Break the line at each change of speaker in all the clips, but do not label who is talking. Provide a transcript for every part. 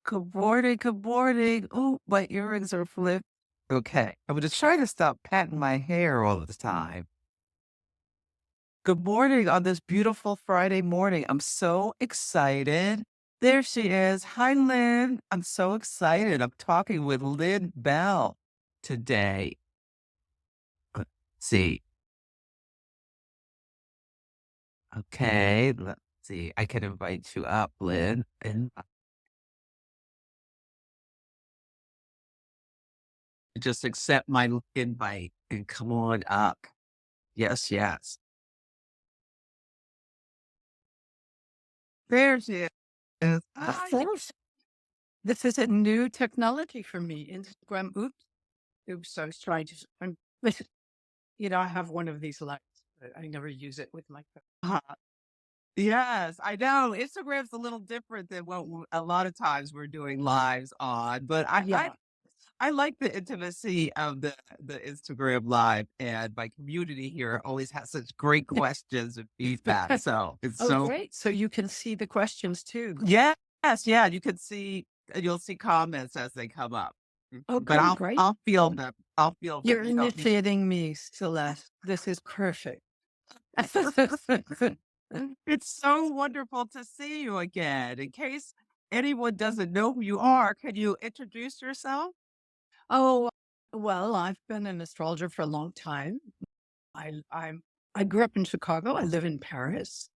Good morning, good morning. Oh, my earrings are flipped. Okay, I'm gonna try to stop patting my hair all the time. Good morning on this beautiful Friday morning. I'm so excited. There she is. Hi, Lynn. I'm so excited. I'm talking with Lynn Bell today. Let's see. Okay, let's see. I can invite you up, Lynn. And just accept my invite and come on up. Yes, yes. There she is.
Of
Hi.
course. This is a new technology for me. Instagram. Oops. I was trying to. I have one of these lights, but I never use it with my phone.
Uh, yes, I know. Instagram's a little different than what a lot of times we're doing lives on, but
Yeah.
I like the intimacy of the Instagram live, and my community here always has such great questions and feedback. So it's
Oh,
so
great. So you can see the questions too.
yes, yeah. You can see you'll see comments as they come up. But
Okay, great.
I'll feel them. I'll feel them.
You're
You don't need.
initiating me, Celeste. This is perfect.
It's so wonderful to see you again. In case anyone doesn't know who you are, can you introduce yourself?
Oh, well, I've been an astrologer for a long time. I'm I grew up in Chicago. I live in Paris.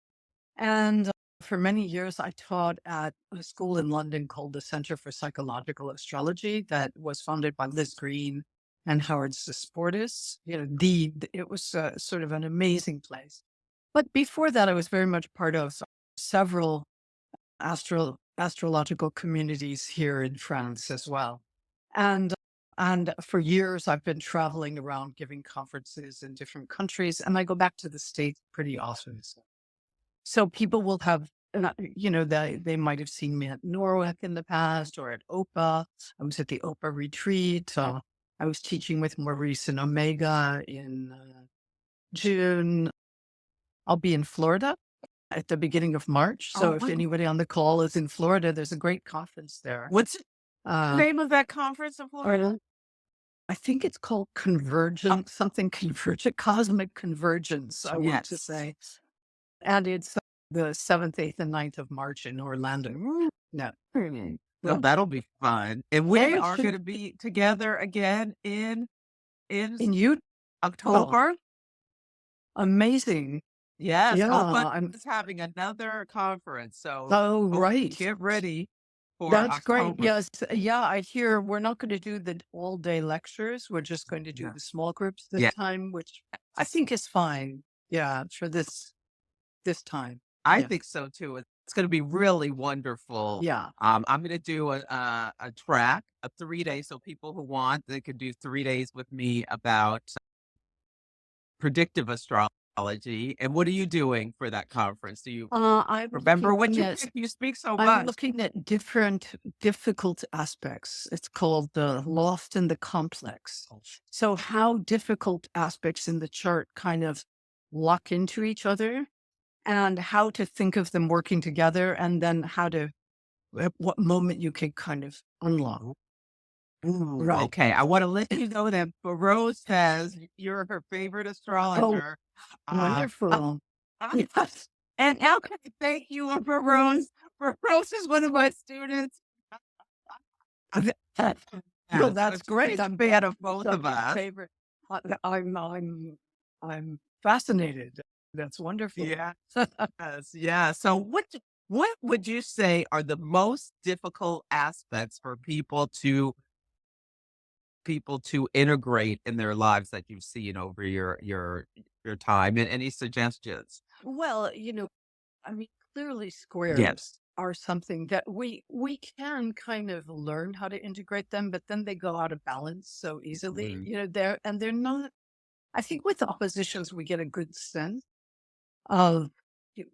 And for many years, I taught at a school in London called the Center for Psychological Astrology that was founded by Liz Green and Howard Sisportis. It was sort of an amazing place. But before that, I was very much part of several astrological communities here in France as well. And and for years, I've been traveling around giving conferences in different countries, and I go back to the States pretty often. So people will have, they might have seen me at Norwalk in the past or at OPA. I was at the OPA retreat. I was teaching with Maurice and Omega in June. I'll be in Florida at the beginning of March. So
Oh,
if anybody on the call is in Florida, there's a great conference there.
what's the
Uh,
name of that conference in Florida?
or I think it's called
Oh,
Convergent, something Convergent, Cosmic Convergence, I want to
yes.
say. And it's the 7th, 8th, and 9th of March in Orlando. No.
Well,
Well,
that'll be fun. And
oh,
we
it
are going
should
to be together again in
in Utah.
October.
Amazing.
Yes,
Yeah,
Opa
I'm
is having another conference, so
oh, right.
get ready for
That's great.
October.
Yes. Yeah, I hear we're not going to do the all day lectures. We're just going to do
Yeah.
the small groups this
Yeah,
time, which I think is fine. Yeah, for this time.
I
Yeah.
think so too. It's going to be really wonderful.
Yeah.
I'm going to do a track, a 3 day, so people who want they could do 3 days with me about predictive astrology. And what are you doing for that conference? Do you
I'm
remember what
looking
you
at
picked? You speak so
I'm
much.
looking at different difficult aspects. It's called the loft and the complex. So, how difficult aspects in the chart kind of lock into each other, and how to think of them working together, and then at what moment you can kind of unlock.
Ooh,
Right.
okay. I want to let you know that Rose says you're her favorite
Oh,
astrologer. Uh,
wonderful. Yes.
and how can I thank you for Rose? For Rose is one of my students.
Well,
Yeah, so
that's
she's a
great.
big
I'm
fan of both
such
of
a
us.
favorite. I'm fascinated. That's wonderful.
Yeah. Yes, yeah. So what would you say are the most difficult aspects for people to integrate in their lives that you've seen over your time? And any suggestions?
Well, I mean, clearly squares
Yes.
are something that we can kind of learn how to integrate them, but then they go out of balance so easily.
Mhm.
They're not. I think with oppositions we get a good sense of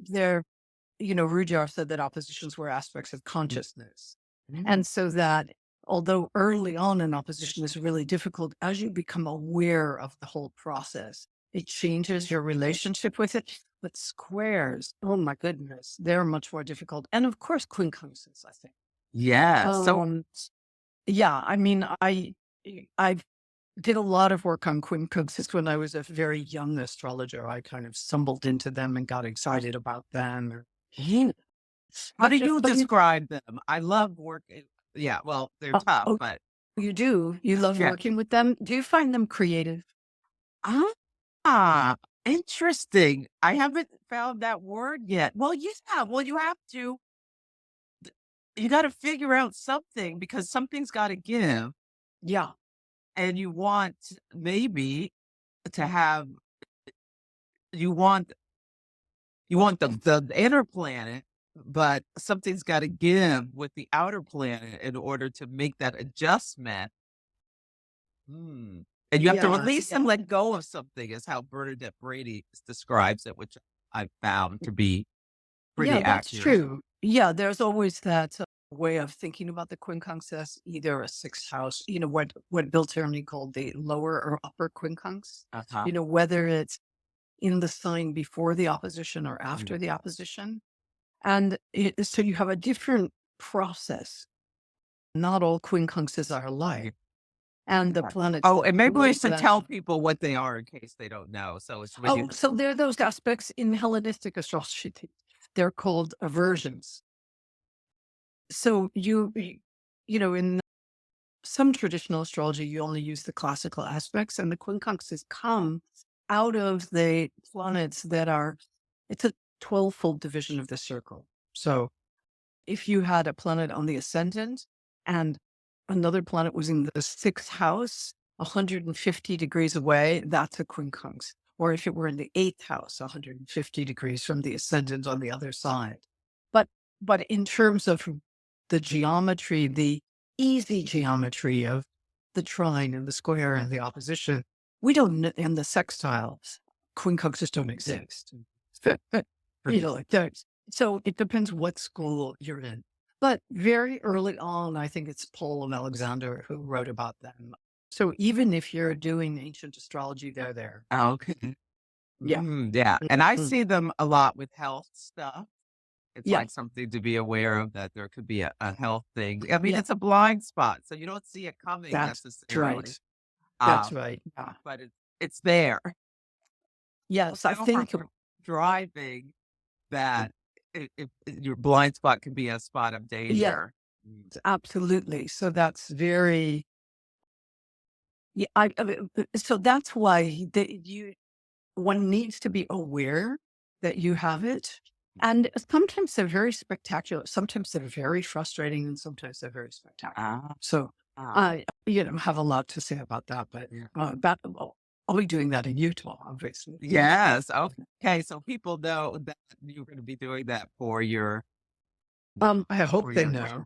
their. Rudyard said that oppositions were aspects of consciousness.
Mm.
And so that although early on an opposition is really difficult, as you become aware of the whole process, it changes your relationship with it. But squares, oh my goodness, they're much more difficult. And of course, quincunxes, I think.
Yeah. So,
Um, yeah, I mean, I did a lot of work on quincunxes when I was a very young astrologer. I kind of stumbled into them and got excited about them.
yeah, how do you
But you,
describe them? I love working. Yeah. Well, they're tough,
oh,
but
you do. You love
yeah.
working with them. Do you find them creative?
Ah, interesting. I haven't found that word yet. Well, yeah. Well, you have to. You got to figure out something because something's got to give,
Yeah,
and you want maybe to have. You want the inner planet, but something's got to give with the outer planet in order to make that adjustment. Hmm. And you have to
yeah,
release and let go of something, is how Bernadette Brady describes it, which I found to be
yeah.
pretty
That's
accurate.
true. Yeah, there's always that way of thinking about the quincunx as either a sixth house. What Bill Tierney called the lower or upper quincunx.
Uh-huh.
Whether it's in the sign before the opposition or
Mm.
after the opposition. And so you have a different process. Not all quincunxes are alike. And the
Yeah.
planets
Oh,
that
and maybe we
rule
should
them.
tell people what they are in case they don't know. So it's when you
Oh, so there are those aspects in Hellenistic astrology. They're called aversions. So in some traditional astrology, you only use the classical aspects, and the quincunxes come out of the planets that are, it's a 12-fold division of the circle. So if you had a planet on the ascendant and another planet was in the sixth house, 150 degrees away, that's a quincunx. Or if it were in the eighth house, 150 degrees from the ascendant on the other side. But but in terms of the geometry, the easy geometry of the trine and the square and the opposition, we don't, and the sextiles, quincunxes don't exist. Like that. So it depends what school you're in. But very early on, I think it's Paul and Alexander who wrote about them. So even if you're doing ancient astrology, they're there.
Oh, okay.
Yeah.
Yeah, and I
Mhm.
see them a lot with health stuff. It's
Yeah.
like something to be aware of that there could be a health thing. I mean,
Yeah.
it's a blind spot, so you don't see it coming
That's
necessarily,
right. That's
um,
right. Yeah.
but it's there. So
Yes, I
feel from
think
driving that your blind spot can be a spot of
yeah,
danger. Mm.
absolutely. So that's very yeah. So that's why one needs to be aware that you have it. And sometimes they're very spectacular. Sometimes they're very frustrating, and sometimes they're very spectacular.
Ah,
So
ah,
I, have a lot to say about that, but
yeah.
I'll be doing that in Utah, obviously.
Yes, okay, so people know that you're gonna be doing that
I hope
for
they
your
know.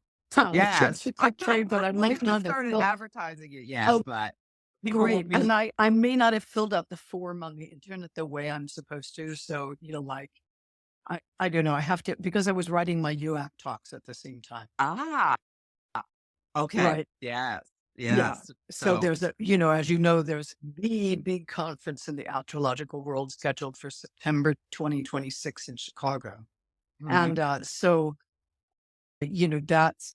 yes.
It's okay, but I
We
might
haven't
not have
started
filled.
advertising it yet,
Oh,
but people will
great.
be
And I may not have filled out the form on the internet the way I'm supposed to. So, like, I don't know. I have to, because I was writing my UAC talks at the same time.
ah, okay.
Right.
Yes,
Yeah.
yes.
So
So
there's as there's the big conference in the astrological world scheduled for September 2026 in Chicago.
mhm.
And so, that's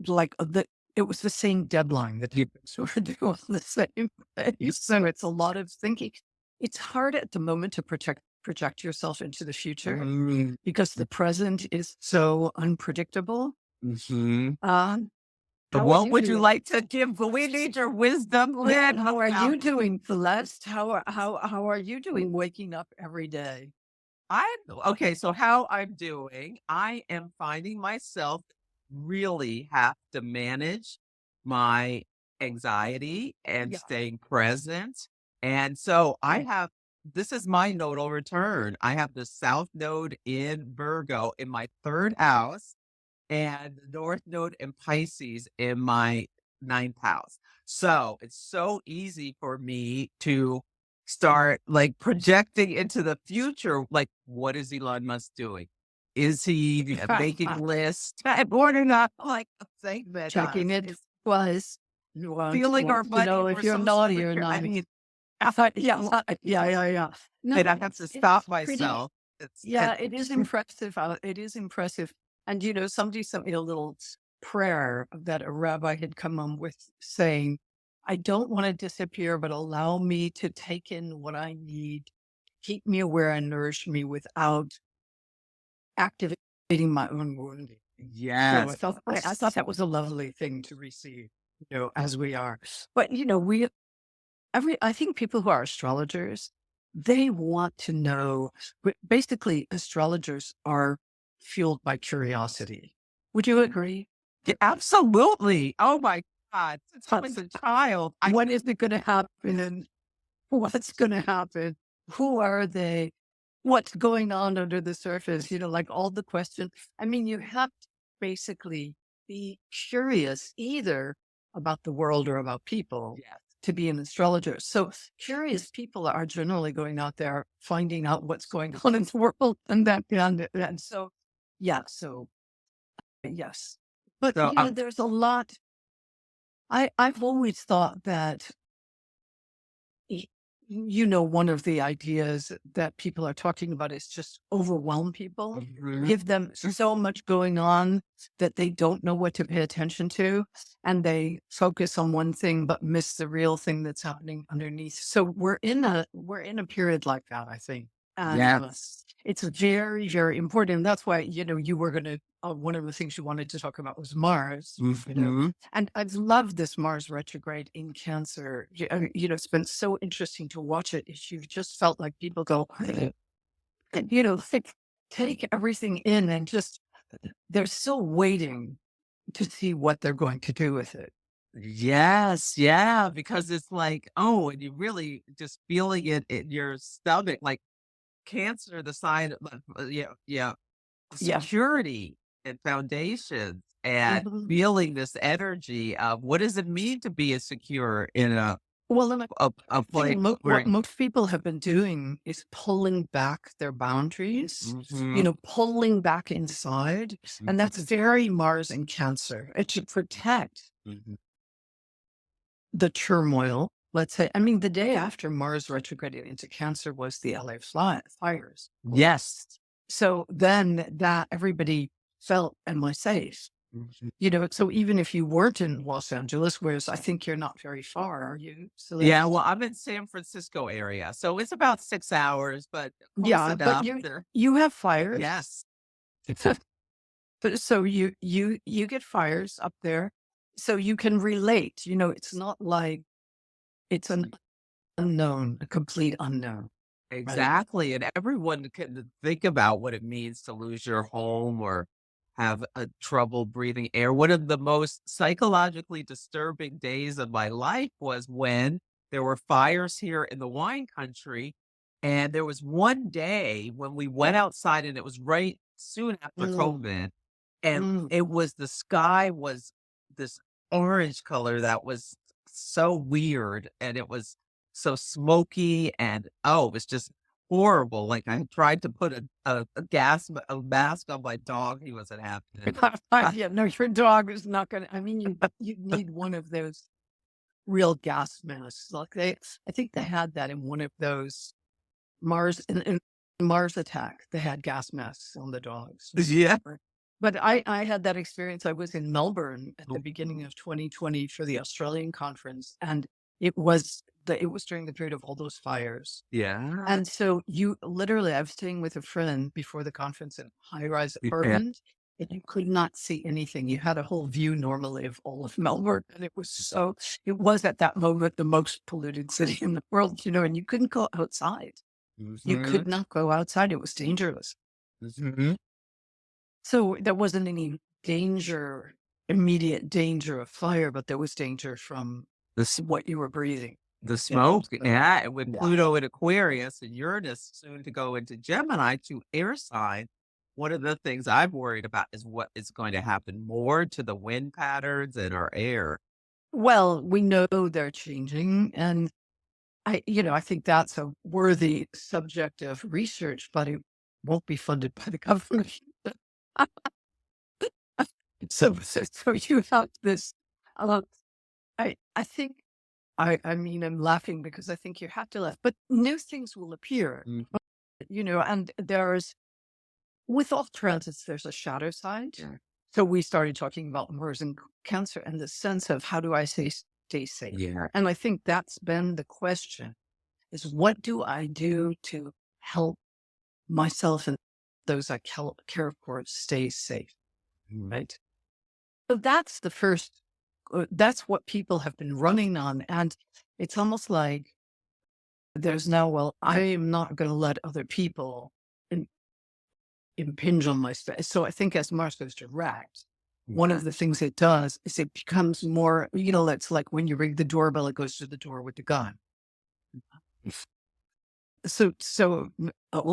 like it was the same deadline that you sort of do on the same day. So it's a lot of thinking. It's hard at the moment to project yourself into the future
Mm,
because the present is so unpredictable.
mhm.
How are
What
you
would you
doing?
like to give? We need your wisdom,
Yeah,
Lynn.
how are you doing, Celeste? How are you doing waking up every day?
I okay, so how I'm doing, I am finding myself really have to manage my anxiety and
Yeah.
staying present. And so I
Yeah.
have this is my nodal return. I have the South Node in Virgo in my third house and the North Node in Pisces in my ninth house. So it's so easy for me to start like projecting into the future. Like, what is Elon Musk doing? Is he making lists or not? Like a segment
Checking
us.
it
Is
twice. You
stealing our
want to
money
know if
for
you're
social
naughty or
security. I
not.
mean,
I thought, yeah, yeah. No,
and I have to stop
it's pretty.
myself. It's
Yeah, it is impressive. It is impressive. And somebody sent me a little prayer that a rabbi had come up with saying, I don't want to disappear, but allow me to take in what I need, keep me aware and nourish me without activating my own wounding. So
Yes.
I thought that was a lovely thing to receive, as we are. But I think people who are astrologers, they want to know. Basically, astrologers are fueled by curiosity. Would you agree?
Yeah, absolutely. Oh my God. Since I was a child,
When is it going to happen? And what's going to happen? Who are they? What's going on under the surface? Like all the questions. I mean, you have to basically be curious either about the world or about people
yes.
to be an astrologer. So curious people are generally going out there finding out what's going on in the world and that beyond it. And so, yeah, so yes. But
So
there's a lot. I've always thought that y- one of the ideas that people are talking about is just overwhelm people,
mhm.
give them so much going on that they don't know what to pay attention to, and they focus on one thing but miss the real thing that's happening underneath. So we're in a period like that, I think. And
Yes.
it's very, very important. That's why, you were going to, one of the things you wanted to talk about was Mars,
Mhm.
and I've loved this Mars retrograde in Cancer. It's been so interesting to watch it. You've just felt like people go, and, take everything in and just, they're still waiting to see what they're going to do with it.
Yes, yeah, because it's like, oh, and you really just feeling it in your stomach, like cancer, the sign of, yeah, yeah,
Yeah.
security and foundations, and
Mhm.
feeling this energy of what does it mean to be a secure in
Well, and I
a
think
place
what
where.
most people have been doing is pulling back their boundaries,
Mhm,
pulling back inside. And that's
mhm,
very Mars and Cancer. It should protect
mhm.
the turmoil. Let's say, I mean, the day after Mars retrograded into Cancer was the LA fires.
Yes.
So then that everybody felt and was safe.
Mhm.
So even if you weren't in Los Angeles, whereas I think you're not very far, are you,
Yeah, well,
Celeste?
I'm in San Francisco area, so it's about 6 hours, but close
Yeah, but
enough
you
to.
you have fires.
Yes.
But so you get fires up there, so you can relate. It's not like it's an unknown, a complete unknown, right?
Exactly, and everyone can think about what it means to lose your home or have a trouble breathing air. One of the most psychologically disturbing days of my life was when there were fires here in the wine country, and there was one day when we went outside, and it was right soon after
Mm,
COVID, and
mm.
the sky was this orange color that was so weird, and it was so smoky, and, oh, it was just horrible. Like, I tried to put a mask on my dog, he wasn't having it.
Yeah, no, your dog is not gonna. I mean, you need one of those real gas masks. Like I think they had that in one of those in Mars Attack. They had gas masks on the dogs.
Yeah.
But I had that experience. I was in Melbourne at the beginning of 2020 for the Australian conference, and it was during the period of all those fires.
Yeah.
And so I was staying with a friend before the conference in a high-rise
Yeah.
apartment, and you could not see anything. You had a whole view normally of all of Melbourne, and it was at that moment the most polluted city in the world, and you couldn't go outside. You
Mhm.
could not go outside. It was dangerous.
Mhm.
So there wasn't any immediate danger of fire, but there was danger from
The s
what you were breathing.
the
Yeah.
smoke, yeah, and with
Yeah.
Pluto in Aquarius and Uranus soon to go into Gemini, 2 air sign, one of the things I'm worried about is what is going to happen more to the wind patterns and our air.
Well, we know they're changing, and I think that's a worthy subject of research, but it won't be funded by the government. So you have this. Uh, I think I mean I'm laughing because I think you have to laugh, but new things will appear.
Mhm.
And with all transits, there's a shadow side.
Yeah.
So we started talking about Mars and Cancer and the sense of how do I stay safe?
Yeah.
And I think that's been the question is what do I do to help myself and those I care for stay safe? Right. So that's the first, that's what people have been running on. And it's almost like there's now, well, I am not going to let other people in, impinge on my space. So I think as Mars goes direct, one of the things it does is it becomes more, it's like when you ring the doorbell, it goes to the door with the gun. Okay,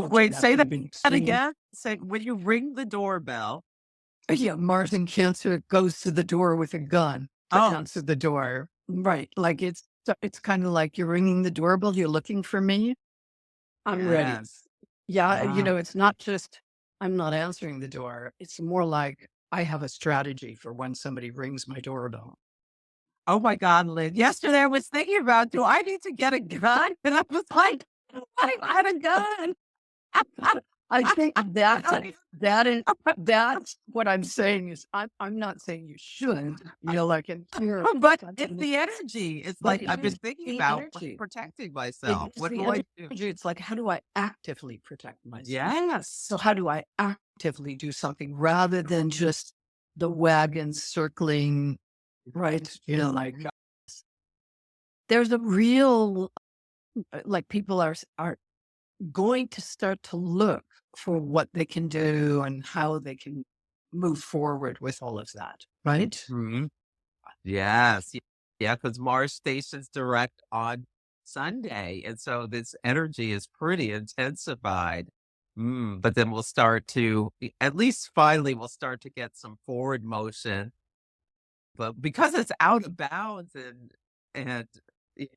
Wait,
that's
say
going to
that
be extreme.
again. Say when you ring the doorbell.
Yeah, Mars in Cancer goes to the door with a gun to
Oh,
answer the door. Right. Like it's kind of like you're ringing the doorbell, you're looking for me. I'm ready.
yes.
Yeah,
Ah.
it's not just I'm not answering the door. It's more like I have a strategy for when somebody rings my doorbell.
Oh my God, Lynn. Yesterday I was thinking about, do I need to get a gun? And I was like, I got a gun.
I think that's what I'm saying is I'm not saying you shouldn't, like in here.
But it's the energy. It's
But
like
it
I've been
is
thinking
the
about
energy.
protecting
It
myself.
is
What
the
do I do?
energy. It's like, how do I actively protect myself?
Yes.
So how do I actively do something rather than just the wagon circling, right? Like there's a real, like people are going to start to look for what they can do and how they can move forward with all of that, right?
Mhm. Yes. Yeah, because Mars stations direct on Sunday. And so this energy is pretty intensified. But then we'll start to, at least finally, we'll start to get some forward motion. But because it's out of bounds and i-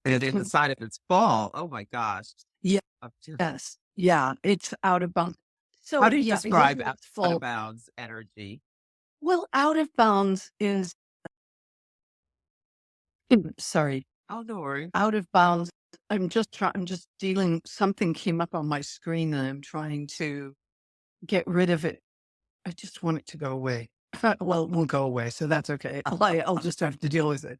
and in the sign of its fall, oh my gosh.
Yeah.
I'm just,
Yes. Yeah. It's out of bounds.
how
So
do you
yeah, because
describe
of its
out of
fault.
bounds energy?
Well, out of bounds is sorry,
Oh, no worries.
out of bounds. I'm just dealing something came up on my screen and I'm trying to get rid of it. I just want it to go away. Well, it won't go away, so that's okay. I'll just have to deal with it.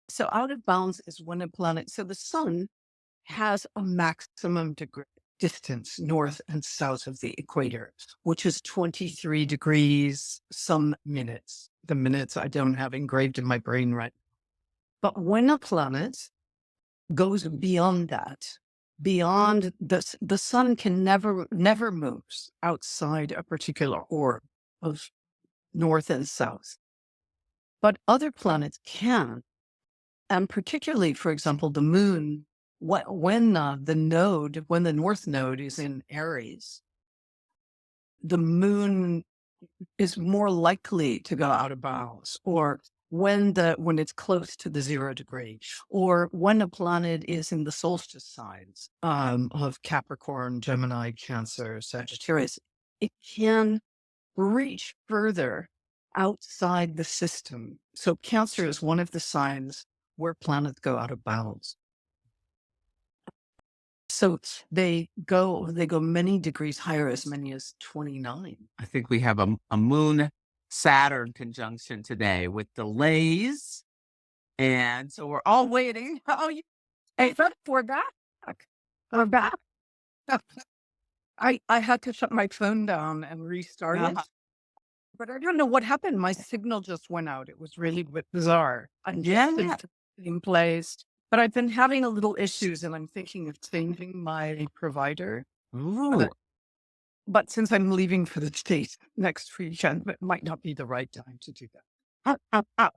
So out of bounds is when a planet, so the sun has a maximum degree distance north and south of the equator, which is 23 degrees some minutes. The minutes I don't have engraved in my brain right. But when a planet goes beyond that, beyond the sun can never moves outside a particular orb of north and south. But other planets can. And particularly, for example, the moon, when when the north node is in Aries, the moon is more likely to go out of bounds, or when it's close to the 0 degree, or when a planet is in the solstice signs of Capricorn, Gemini, Cancer, Sagittarius, it can reach further outside the system. So Cancer is one of the signs where planets go out of bounds. So they go many degrees higher, as many as 29.
I think we have a moon Saturn conjunction today with delays. And so we're all waiting. Oh,
Hey, we're back. We're back. I had to shut my phone down and restart
yeah.
it, but I don't know what happened. My signal just went out. It was really bizarre. I'm just in
Yeah.
the same place. But I've been having a little issues and I'm thinking of changing my provider.
Ooh.
But since I'm leaving for the States next weekend, it might not be the right time to do that.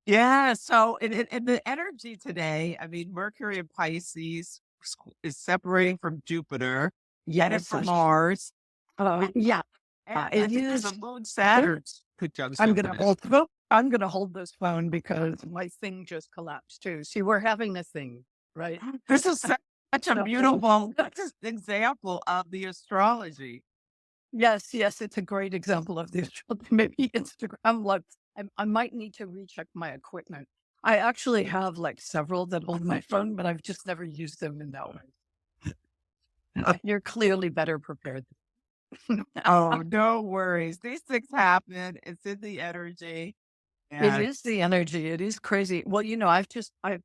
Yeah. So in the energy today, I mean, Mercury and Pisces is separating from Jupiter, headed
Yes.
for Mars.
Yeah.
And I
It
think there's a
is.
moon Saturn
I'm
conjunction
gonna
today.
hold. I'm gonna hold this phone because my thing just collapsed too. See, we're having a thing, right?
This is such a beautiful example of the astrology.
Yes, yes, it's a great example of this. Maybe Instagram. Like, I might need to recheck my equipment. I actually have like several that hold my phone, but I've just never used them in that way. You're clearly better prepared.
Oh, no worries. These things happen. It's in the energy.
It
And
is the energy. It is crazy. Well, I've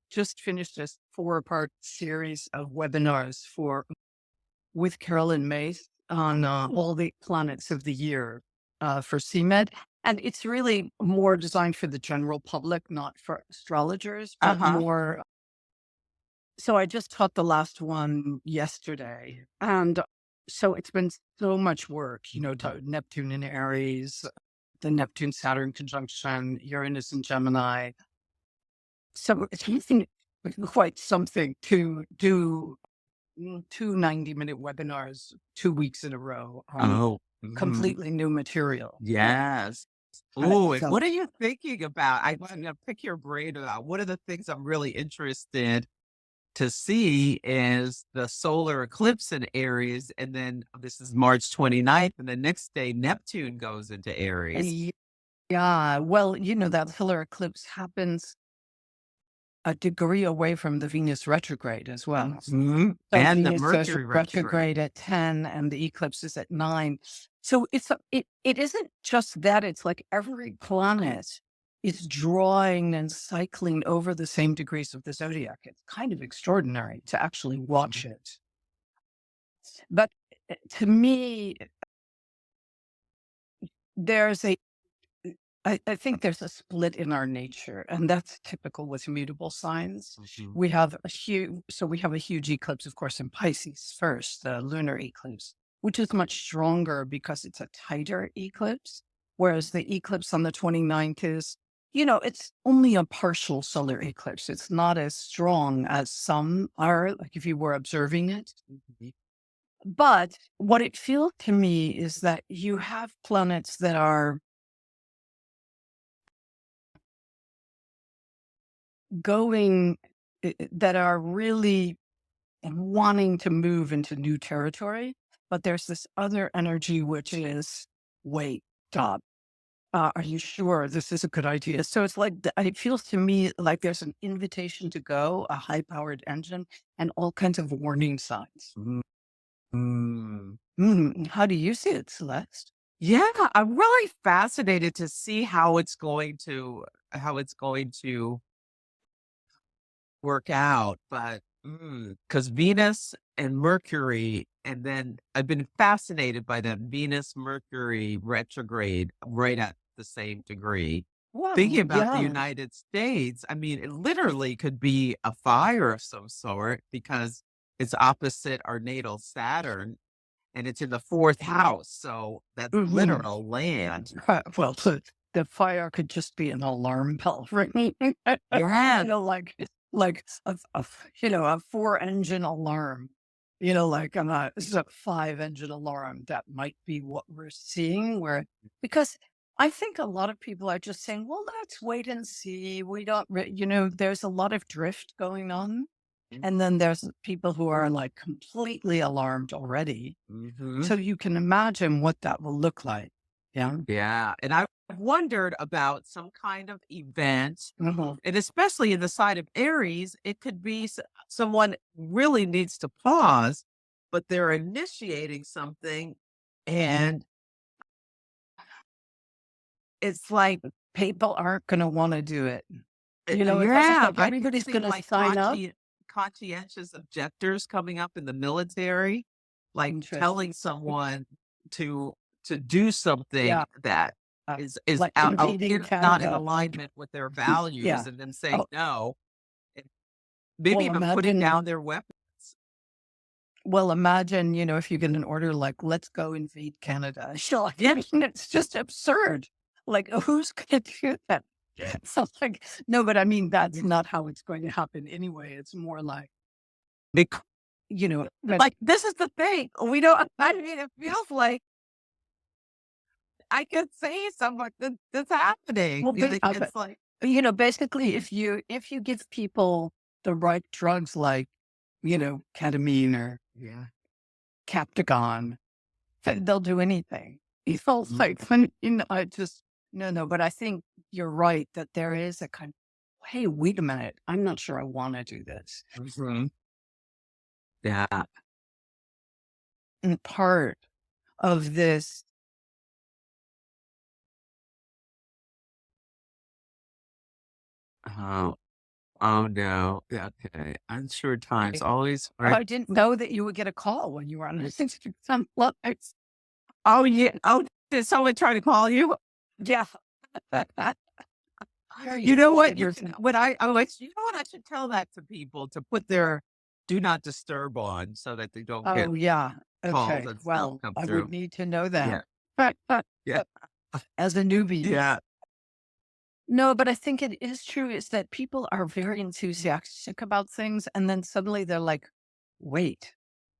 just finished this 4-part series of webinars for with Carolyn Mace on all the planets of the year for CMED. And it's really more designed for the general public, not for astrologers, but
uh-huh.
more. So I just taught the last one yesterday. And so it's been so much work, Neptune in Aries, the Neptune Saturn conjunction, Uranus and Gemini. So it's been quite something to do 2 90-minute webinars 2 weeks in a row on
Oh, mhm.
completely new material.
Yes. Oh, and
So
what are you thinking about? I want to pick your brain about one of the things I'm really interested to see is the solar eclipse in Aries. And then this is March 29th. And the next day, Neptune goes into Aries.
y- yeah, well, that solar eclipse happens a degree away from the Venus retrograde as well.
Mhm.
So
And the
Venus goes
Mercury retrograde.
retrograde at 10 and the eclipse is at 9. So it isn't just that, it's like every planet is drawing and cycling over the same degrees of the zodiac. It's kind of extraordinary to actually watch it. But to me, there's a I think there's a split in our nature, and that's typical with mutable signs.
Mhm.
We have a huge eclipse, of course, in Pisces first, the lunar eclipse, which is much stronger because it's a tighter eclipse, whereas the eclipse on the 29th is, it's only a partial solar eclipse. It's not as strong as some are, like if you were observing it.
Mhm.
But what it feels to me is that you have planets that are going that are really wanting to move into new territory, but there's this other energy which is, wait, stop. Are you sure this is a good idea? So it's like it feels to me like there's an invitation to go, a high-powered engine, and all kinds of warning signs.
Mhm. Mm.
How do you see it, Celeste?
Yeah, I'm really fascinated to see how it's going to work out, but because Venus and Mercury, and then I've been fascinated by that Venus Mercury retrograde right at the same degree. Thinking
Wow,
about the
yeah.
United States, I mean, it literally could be a fire of some sort because it's opposite our natal Saturn and it's in the fourth house. So that's
Mhm.
literal land.
Well, the fire could just be an alarm bell ringing.
Yeah.
Like a 4-engine alarm. Like it's a 5-engine alarm. That might be what we're seeing. Because I think a lot of people are just saying, "Well, let's wait and see." We don't, there's a lot of drift going on, and then there's people who are like completely alarmed already.
Mhm.
So you can imagine what that will look like. Yeah.
Yeah, and I've wondered about some kind of event,
Mhm.
and especially in the side of Aries, it could be someone really needs to pause, but they're initiating something, and it's like,
People aren't gonna wanna do it. It doesn't
yeah,
like
I could
everybody's
see
gonna
like
sign up.
conscientious objectors coming up in the military, like telling
Interesting.
someone to do something
Yeah,
that
uh,
is
like invading
not in
Canada.
alignment with their values,
Yeah.
and then saying
Oh,
no, and maybe
well,
even putting
imagine
down their weapons.
imagine, if you get an order like, "Let's go invade Canada." You're like, I
Yeah,
mean, it's just absurd. Like, who's gonna do that? So, like, no, but I mean, that's
yeah,
not how it's going to happen anyway. It's more like,
bec-
but
like this is the thing. We don't. I mean, it feels like I can see something that's happening.
well,
It's like,
basically, if you give people the right drugs like, ketamine or
yeah.
Captagon, they'll do anything.
Mhm.
Like, when, I just no, but I think you're right that there is a kind. Hey, wait a minute! I'm not sure I want to do this.
Mhm. Yeah.
In part. of this.
Oh, oh no. Yeah, okay. Unsure times
Okay.
always
Oh,
are.
I didn't know that you would get a call when you were on a some it's
Oh yeah. Oh, did someone try to call you?
yeah. Very
You know what?
you're
What I like, you know what? I should tell that to people to put their do not disturb on so that they don't get
oh, yeah.
calls
Okay.
and stuff
Well,
come
I would
through.
need to know that.
Yeah. Yeah.
As a newbie.
Yeah.
No, but I think it is true is that people are very enthusiastic about things, and then suddenly they're like, "Wait,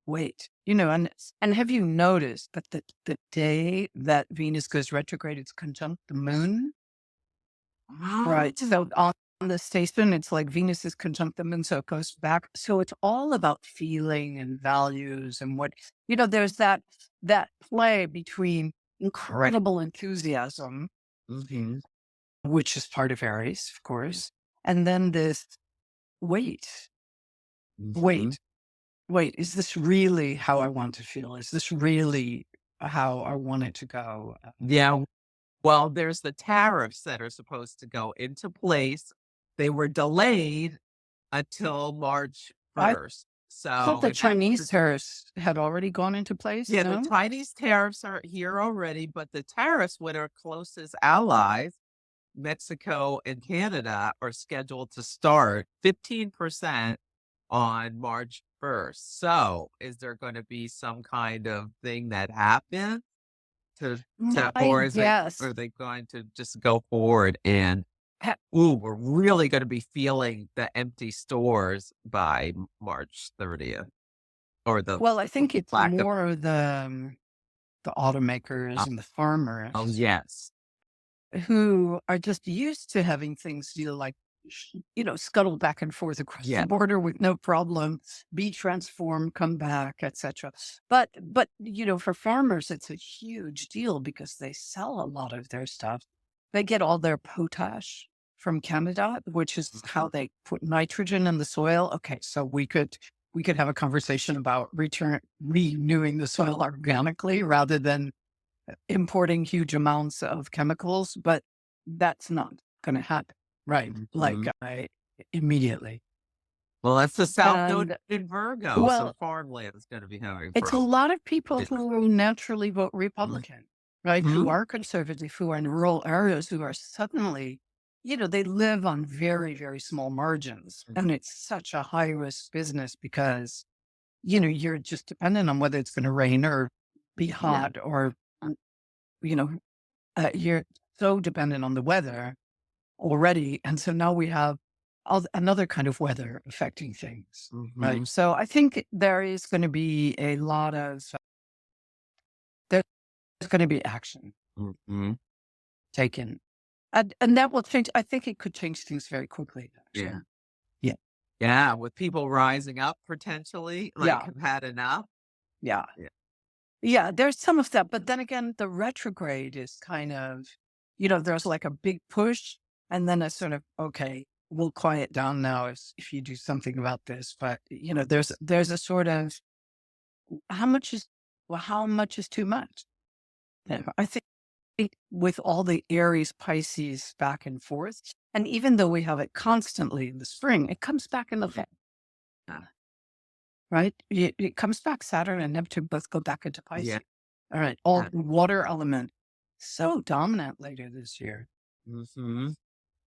wait," and have you noticed that the day that Venus goes retrograde, it's conjunct the moon? Right. So on the station, it's like Venus is conjunct the moon, so it goes back. So it's all about feeling and values and there's that play between incredible enthusiasm,
Mhm.
which is part of Aries, of course, and then this wait,
Mhm.
wait, wait, is this really how I want to feel? Is this really how I want it to go?
Yeah. Well, there's the tariffs that are supposed to go into place. They were delayed until March
I
1st.
thought
So
the
if
Chinese
the
tariffs had already gone into place.
yeah, the
No.
Chinese tariffs are here already, but the tariffs with our closest allies, Mexico and Canada, are scheduled to start 15% on March 1st. So is there going to be some kind of thing that happens
I
or
guess.
are they going to just go forward and
Ha-
ooh, we're really gonna be feeling the empty stores by March 30th or the
Well, I think it's
lack of
more the automakers
uh,
and the
oh,
farmers
yes.
who are just used to having things, scuttle back and forth across the
Yeah.
border with no problem, be transformed, come back, etc. But for farmers, it's a huge deal because they sell a lot of their stuff. They get all their potash from Canada, which is how they put nitrogen in the soil. Okay, so we could have a conversation about renewing the soil organically rather than importing huge amounts of chemicals, but that's not going to happen, right? Like
Mhm.
immediately.
Well, that's the South Node
And
in Virgo, so
well,
farmland is gonna be having
it's a
problems.
lot of people who will naturally vote Republican, right? Who
Mhm.
are conservative, who are in rural areas, who are suddenly, they live on very, very small margins. And it's such a high risk business because, you're just dependent on whether it's going to rain or be
Yeah.
hot or, you know, you're so dependent on the weather already. And so now we have another kind of weather affecting things. Right.
Mhm.
So I think there is going to be a lot of, there's going to be action
Mhm.
taken. And that will change. I think it could change things very quickly,
Yeah.
actually. Yeah.
Yeah, with people rising up potentially, like,
Yeah.
have had enough.
Yeah.
Yeah.
Yeah. There's some of that. But then again, the retrograde is kind of, there's like a big push and then a sort of, okay, we'll quiet down now if you do something about this. But, there's a sort of, how much is, well, how much is too much? I think with all the Aries Pisces back and forth, and even though we have it constantly in the spring, it comes back in the fall, right? It comes back. Saturn and Neptune both go back into
Yeah.
Pisces. All right, all the water element so dominant later this year.
Mhm.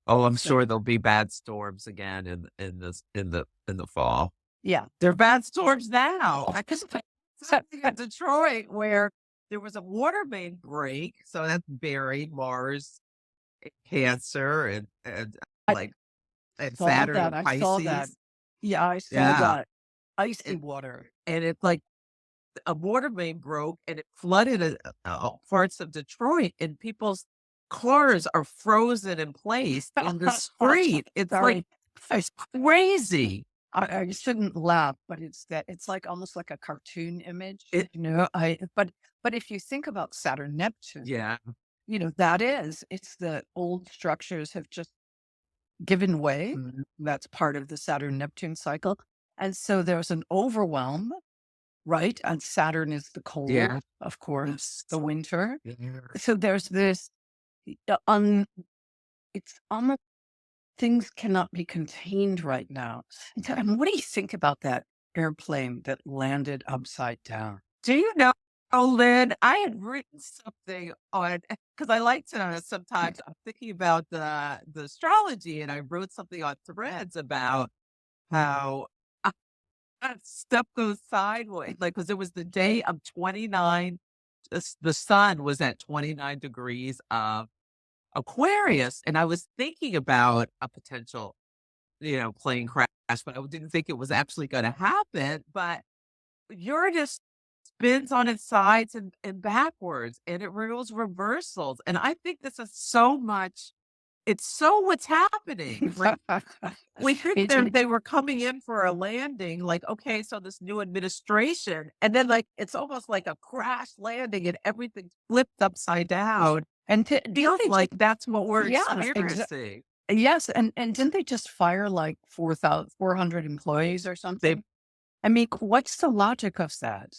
Oh, I'm
So
sure there'll be bad storms again in the fall.
yeah,
There are bad storms now. I just something in Detroit where there was a water main break, so that's buried Mars, Cancer, and
I
like and
saw
Saturn
that.
and
I saw that.
Pisces.
Yeah, I saw
Yeah,
that. Icy
and
water.
it's like a water main broke and it flooded parts of Detroit, and people's cars are frozen in place in the street. It's like
Sorry.
it's crazy.
I shouldn't laugh, but it's like almost like a cartoon image,
It
but if you think about Saturn, Neptune,
yeah.
it's the old structures have just given way.
Mhm.
That's part of the Saturn Neptune cycle. And so there's an overwhelm right? And Saturn is the cold,
Yeah.
of course, the winter.
Yeah.
So there's this, un, it's almost things cannot be contained right now. And what do you think about that airplane that landed upside down?
Do you know, Lynn, I had written something on because I like to sometimes I'm thinking about the astrology, and I wrote something on Threads about how stuff goes sideways. Like, because it was the day of 29, the sun was at 29 degrees of Aquarius, and I was thinking about a potential, plane crash, but I didn't think it was actually going to happen. But Uranus spins on its sides and backwards, and it rules reversals. And I think this is so much. It's so what's happening, right? We think
It's
they were coming in for a landing, like, okay, so this new administration, and then like it's almost like a crash landing and everything's flipped upside down.
and
Feels like that's what we're
yeah,
experiencing.
yes, and didn't they just fire like 4,400 employees or
They
something? I mean, what's the logic of that?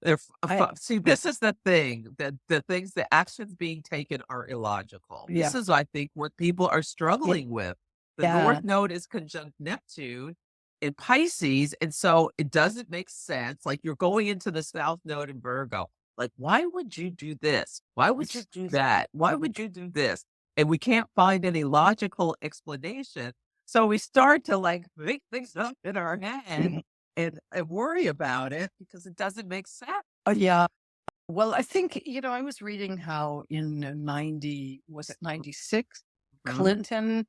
They're
I
see, this is the thing, that the actions being taken are illogical. This
Yeah,
is, I think, what people are
yeah,
struggling with. The
yeah.
North Node is conjunct Neptune in Pisces, and so it doesn't make sense. Like, you're going into the South Node in Virgo. Like, why would you do this? Why would you do that? Why would you do this? And we can't find any logical explanation. So we start to like make things up in our head and worry about it because it doesn't make sense.
Yeah. Well, I think, I was reading how in 90, was it 96,
Mhm.
Clinton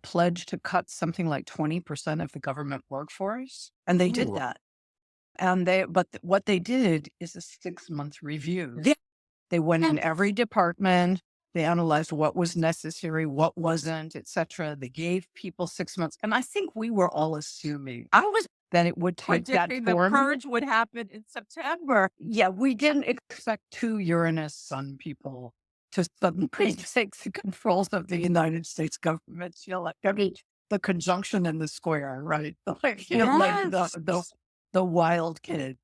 pledged to cut something like 20% of the government workforce. And they did
Ooh.
that. What they did is a 6-month review.
Yeah.
They went in every department. They analyzed what was necessary, what wasn't, etc. They gave people 6 months. And I think we were all assuming
I was
that it would take that
predicting the
form.
purge would happen in September.
Yeah, we didn't expect two Uranus sun people to suddenly take the controls of the United States government. Like, I mean, the conjunction and the square, right? Like, like
Yes.
the wild kid.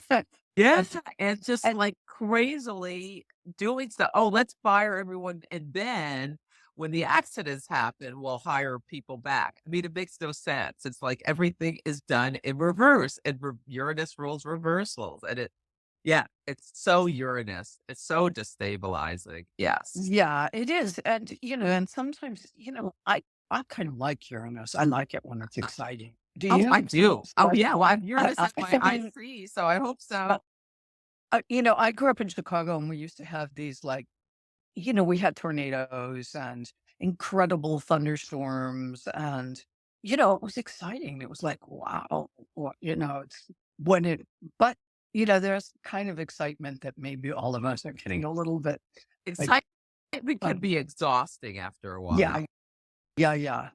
And,
Yes. And just
and
like crazily doing stuff. Oh, let's fire everyone. And then when the accidents happen, we'll hire people back. I mean, it makes no sense. It's like everything is done in reverse, and Uranus rules reversals. And yeah, it's so Uranus. It's so destabilizing. Yes.
yeah, it is. And, and sometimes, I kind of like Uranus. I like it when it's exciting. Do
Oh,
you?
I do. Oh,
Like,
yeah. Well, I'm
I,
Uranus
I,
at my
I
high
mean,
tree, so I hope so.
I grew up in Chicago and we used to have these like, we had tornadoes and incredible thunderstorms and, it was exciting. It was like, wow, it's when it, but, there's kind of excitement that maybe all of us are getting a little bit like,
Excitement
uh,
can be exhausting after a
yeah,
while.
yeah.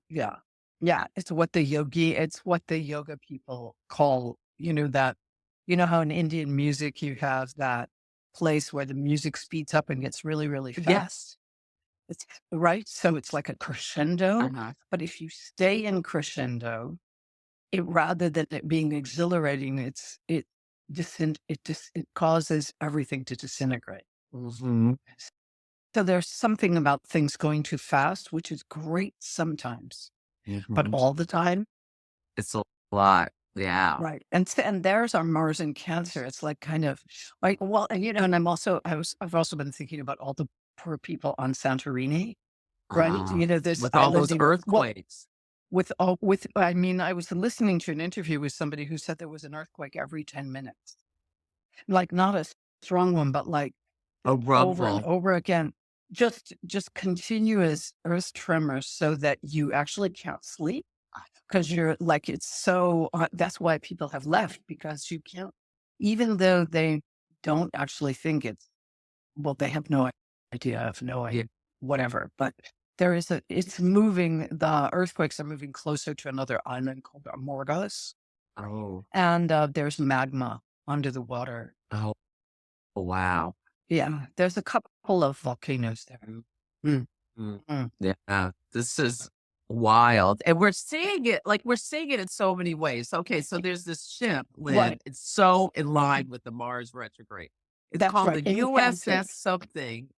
Yeah. It's what the yoga people call, that, how in Indian music you have that place where the music speeds up and gets really, really
Yes.
fast. It's right. So it's like a crescendo.
Uh-huh.
But if you stay in crescendo, it rather than it being exhilarating, it causes everything to disintegrate.
Mhm.
So there's something about things going too fast, which is great sometimes, but
Mhm.
all the time,
It's a lot. Yeah.
right? And there's our Mars in Cancer. It's like kind of like, well, and and I've also been thinking about all the poor people on Santorini, right?
Ah,
This
with all
island
those earthquakes.
I mean, I was listening to an interview with somebody who said there was an earthquake every 10 minutes, like not a strong one, but like
A
over and
rumble.
over again, just continuous earth tremors so that you actually can't sleep because you're like, it's so, that's why people have left because you can't, even though they don't actually think it's, well, they have no idea, have no
Yeah.
idea, whatever, but the earthquakes are moving closer to another island called Morgos.
Oh.
And there's magma under the water.
Oh, wow.
Yeah, there's a couple of volcanoes there. Mm,
Mm.
mm.
Yeah. This is wild. And we're seeing it, like, we're seeing it in so many ways. Okay, so there's this ship, Lynn.
Right.
It's so in line with the Mars retrograde. It's
That's
called
right.
the
Enchanted.
USS something,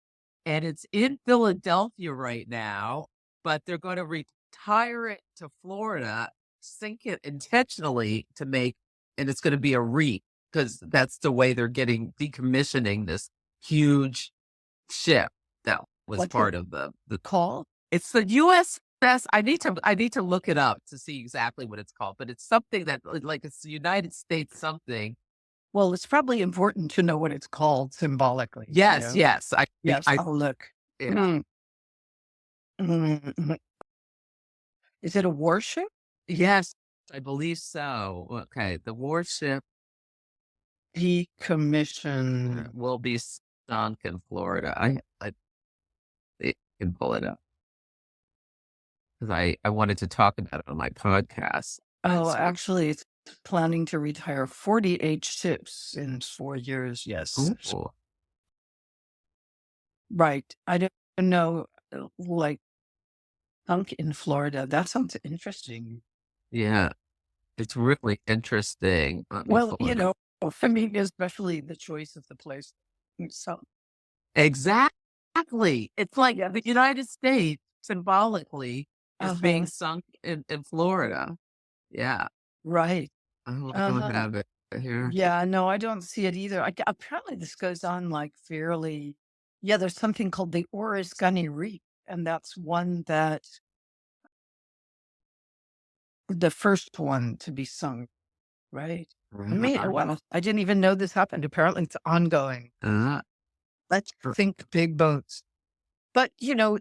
and it's in Philadelphia right now, but they're going to retire it to Florida, sink it intentionally to make, and it's going to be a reef because that's the way they're getting decommissioning this huge ship that was
What's it
part of the
called?
it's the USS. I need to look it up to see exactly what it's called, but it's something that like it's the United States something.
Well, it's probably important to know what it's called symbolically.
Yes, yes. I think
Yes, I'll look.
yeah.
Mm, mm. Is it a warship?
Yes, I believe so. Okay, the warship
Decommission.
will be sunk in Florida. I can pull it up because I wanted to talk about it on my podcast.
Oh,
So,
actually, it's planning to retire 48 ships in 4 years. Yes.
ooh,
Right. I don't know, like, sunk in Florida. That sounds interesting.
yeah, it's really interesting. Let me
Well,
pull it up.
for me, especially the choice of the place. So,
Exactly. It's like
yeah.
the United States symbolically is being
Uh-huh.
sunk in Florida. Yeah.
Right.
I don't
Uh-huh.
have it here.
Yeah, no, I don't see it either. Apparently, this goes on like fairly. Yeah, there's something called the Oriskany Reef, and that's one that the first one to be sunk. Right. Well, I didn't even know this happened. Apparently, it's ongoing.
Uh,
Let's think big boats. But you'll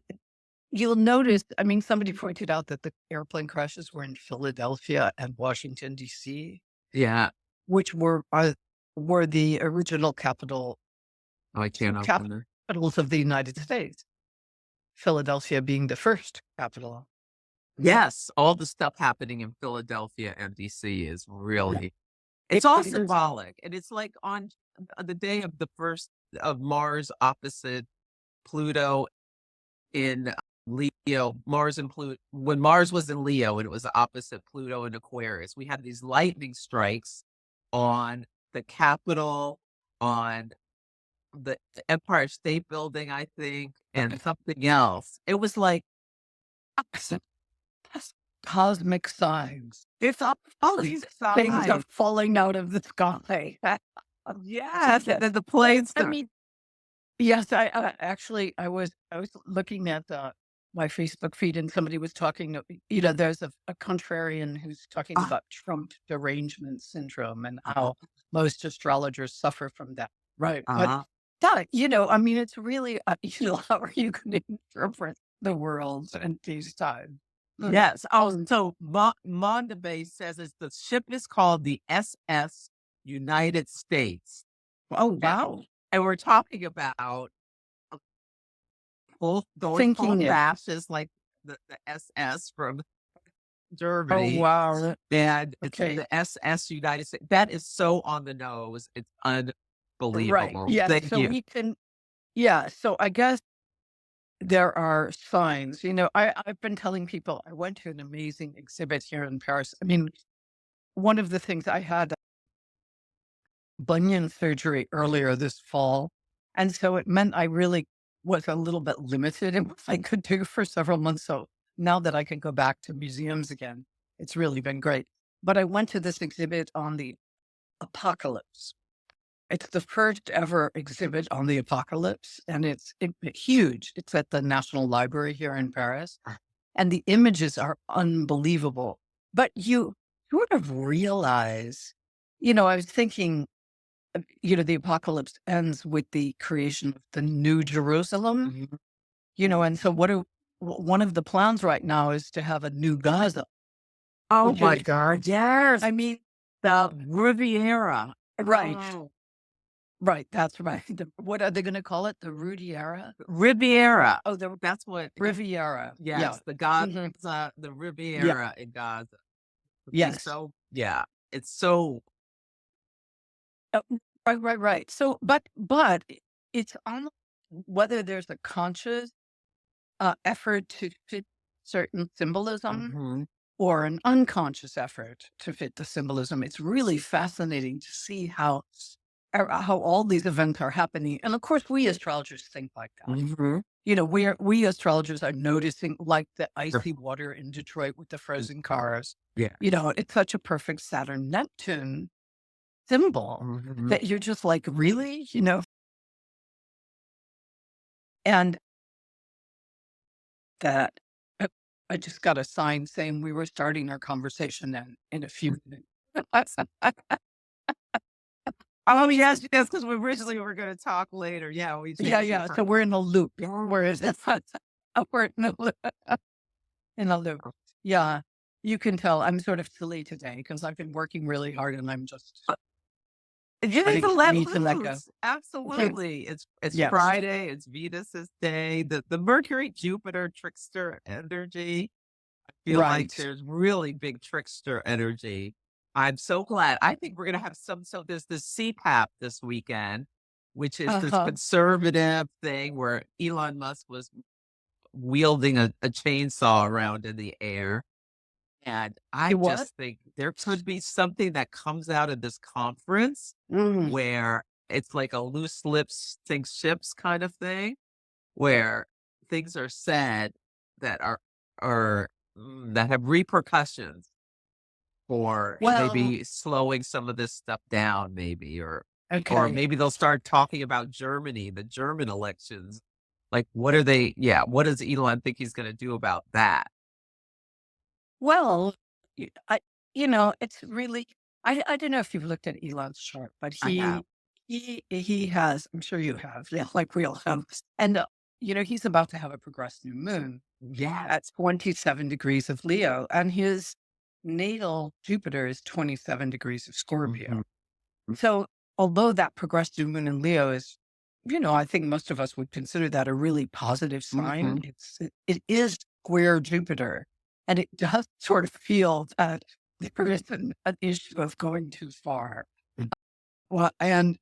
notice. I mean, somebody pointed out that the airplane crashes were in Philadelphia and Washington D.C.,
yeah.
which were the original capital
Oh, I can't open it.
capitals of the United States. Philadelphia being the first capital.
Yes, all the stuff happening in Philadelphia and DC is
Yeah.
really it's all
It is.
symbolic. And it's like on the day of the first of Mars opposite Pluto in Leo, Mars and Pluto, when Mars was in Leo and it was opposite Pluto in Aquarius, we had these lightning strikes on the Capitol, on the Empire State Building, I think, and something else. It was like,
That's cosmic signs.
it's up, all these
Things are
signs.
falling out of the sky.
Yes, and then the planes.
I mean, yes, actually I was looking at my Facebook feed and somebody was talking. There's a contrarian who's talking
Ah,
about Trump derangement syndrome and how most astrologers suffer from that. Right, but
uh-huh.
that I mean, it's really how are you going to interpret the world in these times?
Yes. Oh, so Mondabay says the ship is called the SS United States.
Oh
Yeah.
wow,
And we're talking about both going full
thinking it.
fascist like the SS from
Oh
Germany.
wow,
And it's
okay.
the SS United States. That is so on the nose. It's
Right.
unbelievable.
Yeah.
Thank
So
you.
we can. Yeah. So I guess there are signs. I've been telling people I went to an amazing exhibit here in Paris. I mean, one of the things I had bunion surgery earlier this fall, and so it meant I really was a little bit limited in what I could do for several months. So now that I can go back to museums again, it's really been great. But I went to this exhibit on the apocalypse. It's the first ever exhibit on the apocalypse, and it's huge. It's at the National Library here in Paris, and the images are unbelievable. But you sort of realize, I was thinking, the apocalypse ends with the creation of the New Jerusalem,
Mhm.
and so one of the plans right now is to have a new Gaza.
Oh
which
my
is-
God. Yes.
I mean,
The Riviera.
right,
Oh.
right. That's right. What are they going to call it? The Riviera?
Riviera.
Oh, the
That's what
Riviera. Yeah.
yes, the Gaza,
Mhm.
the
Yeah.
Riviera in Gaza. Would be
Yes.
so yeah, it's so
Uh, right. So, but it's on whether there's a conscious effort to certain symbolism
Mhm.
or an unconscious effort to fit the symbolism. It's really fascinating to see how all these events are happening. And of course, we astrologers think like that.
Mhm.
We astrologers are noticing, like the icy water in Detroit with the frozen cars.
Yeah.
It's such a perfect Saturn Neptune symbol
Mhm.
that you're just like, really, and that uh, I just got a sign saying we were starting our conversation in a few minutes.
Oh, yes, yes, because we originally were gonna talk later. Yeah, we
Yeah,
changed the
yeah.
time.
So we're in a loop. We're in we're in a loop. Yeah. You can tell I'm sort of silly today because I've been working really hard and I'm just
You need
ready,
to let
to let go.
loose. Absolutely. It's
Yes.
Friday, it's Venus's day. The Mercury Jupiter trickster energy. I feel like
Right.
there's really big trickster energy. I'm so glad. I think we're gonna have so there's this CPAP this weekend, which is this
Uh-huh.
conservative thing where Elon Musk was wielding a chainsaw around in the air. And I
You what?
just think there could be something that comes out of this conference
Mm.
where it's like a loose lips sink ships kind of thing, where things are said that that have repercussions for
Well,
maybe slowing some of this stuff down, maybe, or
okay.
maybe they'll start talking about Germany, the German elections. Like, what are they? Yeah, what does Elon think he's going to do about that?
Well, I, it's really, I don't know if you've looked at Elon's chart, but
I have.
he has, I'm sure you have, yeah, like we all have. And, he's about to have a progressed new moon
Yes.
at 27 degrees of Leo, and his natal Jupiter is 27 degrees of Scorpio.
Mhm.
So, although that progressed new moon in Leo is, I think most of us would consider that a really positive sign.
Mhm.
It is square Jupiter, and it does sort of feel that there is an issue of going too far. Well, and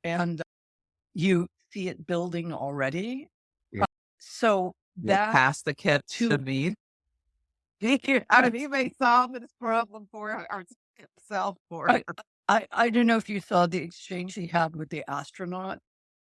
you see it building already.
Yeah.
So
Yeah,
that
pass the kit to
too.
me. How did he may solve this problem for himself for
I, I don't know if you saw the exchange he had with the astronaut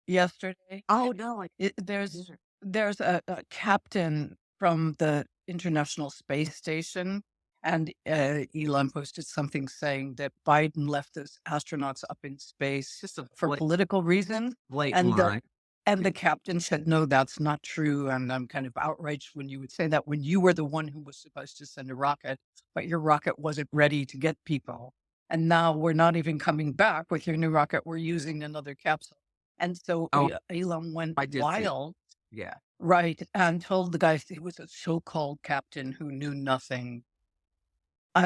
yesterday.
Oh, no,
It, there's a captain from the International Space Station, and Elon posted something saying that Biden left those astronauts up in space
just a
for political reasons,
blatant
and the
lie.
and the captain said, "No, that's not true." And I'm kind of outraged when you would say that when you were the one who was supposed to send a rocket, but your rocket wasn't ready to get people, and now we're not even coming back with your new rocket. We're using another capsule. And so
Oh,
Elon went
I did see.
wild,
Yeah.
right, and told the guys he was a so-called captain who knew nothing.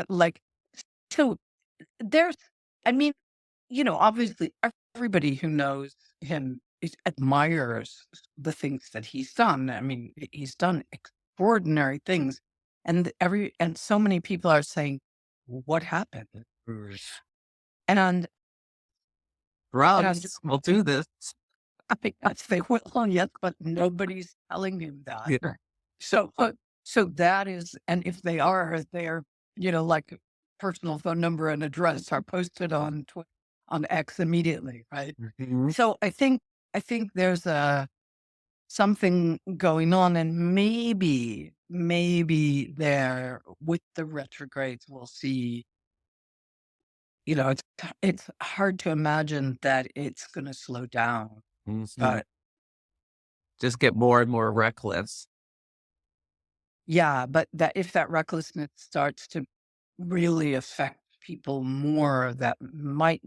Like, so there's, I mean, obviously everybody who knows him admires the things that he's done. I mean, he's done extraordinary things, and so many people are saying, "What happened?"
Mm.
And and
Drugs will do this.
I think that's they will, yes, but nobody's telling him that.
Yeah.
So, so that is, and if they are, their, like personal phone number and address are posted on X immediately, right?
Mhm.
So I think there's something going on, and maybe there with the retrogrades we'll see. It's hard to imagine that it's going to slow down,
Mhm.
but
Just get more and more reckless.
yeah, but that if that recklessness starts to really affect people more, that might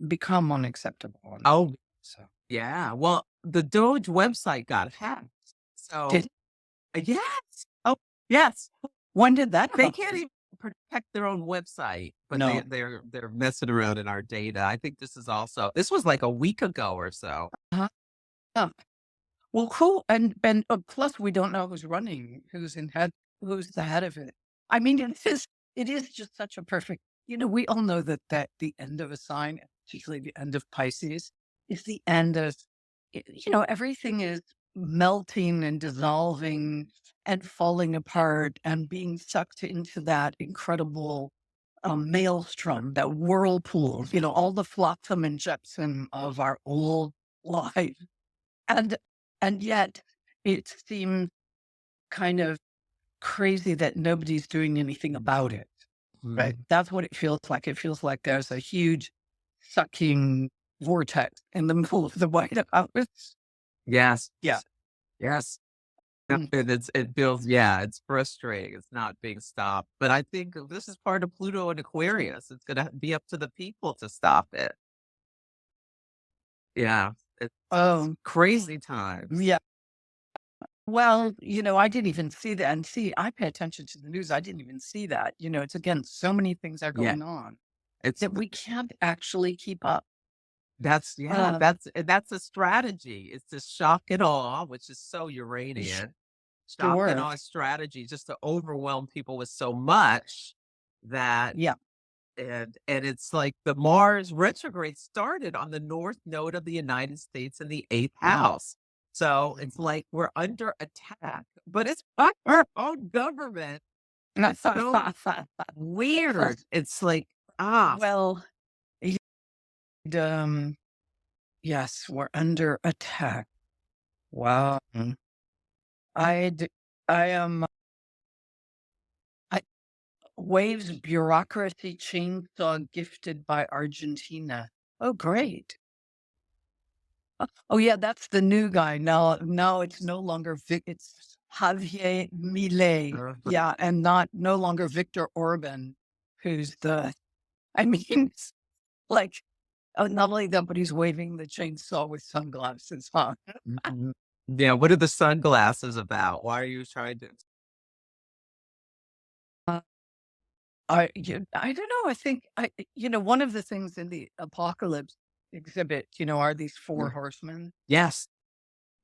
become unacceptable. And
Oh,
so
yeah. Well, the Doge website got hacked. So,
did
yes. Oh, yes.
when did that
They can't
happen?
even protect their own website, but
No.
they're messing around in our data. I think this was like a week ago or so.
Uh-huh. Oh, well, cool. And plus, we don't know who's running, who's the head of it. I mean, it is just such a perfect. We all know that the end of a sign, particularly the end of Pisces, is the end of. Everything is melting and dissolving and falling apart and being sucked into that incredible maelstrom, that whirlpool, all the flotsam and jetsam of our old life. And and yet it seems kind of crazy that nobody's doing anything about it. Right. That's what it feels like. It feels like there's a huge sucking vortex in the middle of the White House.
Yes.
Yeah.
Yes.
Mm.
And it feels, yeah, it's frustrating. It's not being stopped. But I think this is part of Pluto and Aquarius. It's gonna be up to the people to stop it. Yeah. It's
Oh,
crazy times.
yeah. Well, I didn't even see that. And see, I pay attention to the news. I didn't even see that. It's again, so many things are
Yeah.
going on
It's
that we can't actually keep up. Uh,
that's a strategy. It's to shock and awe, which is so Uranian. Shock and
sure.
awe strategy just to overwhelm people with so much that
Yeah.
and it's like the Mars retrograde started on the north node of the United States in the eighth house. So it's like we're under attack, but it's by our own government. It's so weird. It's like,
Well, y- um, yes, we're under attack. Wow. I, d- I am I, Waves bureaucracy chainsaw gifted by Argentina. Oh, great. Oh, yeah, that's the new guy. Now it's no longer it's Javier Milei. Yeah, and no longer Victor Orban, who's I mean, it's like, not only that, but he's waving the chainsaw with sunglasses on.
mhm. Yeah, what are the sunglasses about? Why are you trying to
Uh, I don't know. I think one of the things in the apocalypse exhibit, are these four horsemen.
Yes.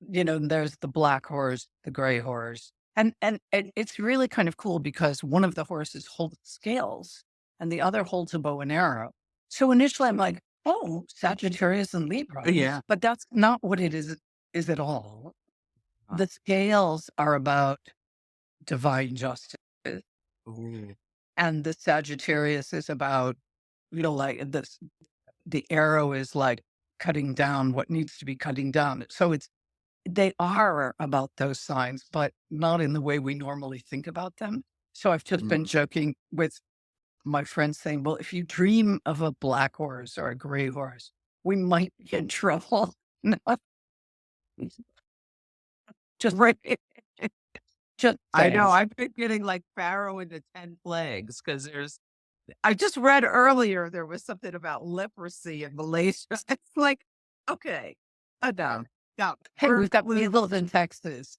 There's the black horse, the gray horse. And it's really kind of cool because one of the horses holds scales and the other holds a bow and arrow. So initially I'm like, oh, Sagittarius and Libra.
Yeah.
But that's not what it is at all.
Uh,
The scales are about divine justice.
Ooh.
And the Sagittarius is about, like this, the arrow is like cutting down what needs to be cutting down. So they are about those signs, but not in the way we normally think about them. So I've just been joking with my friends saying, well, if you dream of a black horse or a gray horse, we might be in trouble. No, just
Right.
just
I know.
saying.
I've been getting like Pharaoh into 10 plagues because I just read earlier there was something about leprosy in Malaysia. It's like, okay, enough. Got
Hey, we've got
flu.
measles in Texas.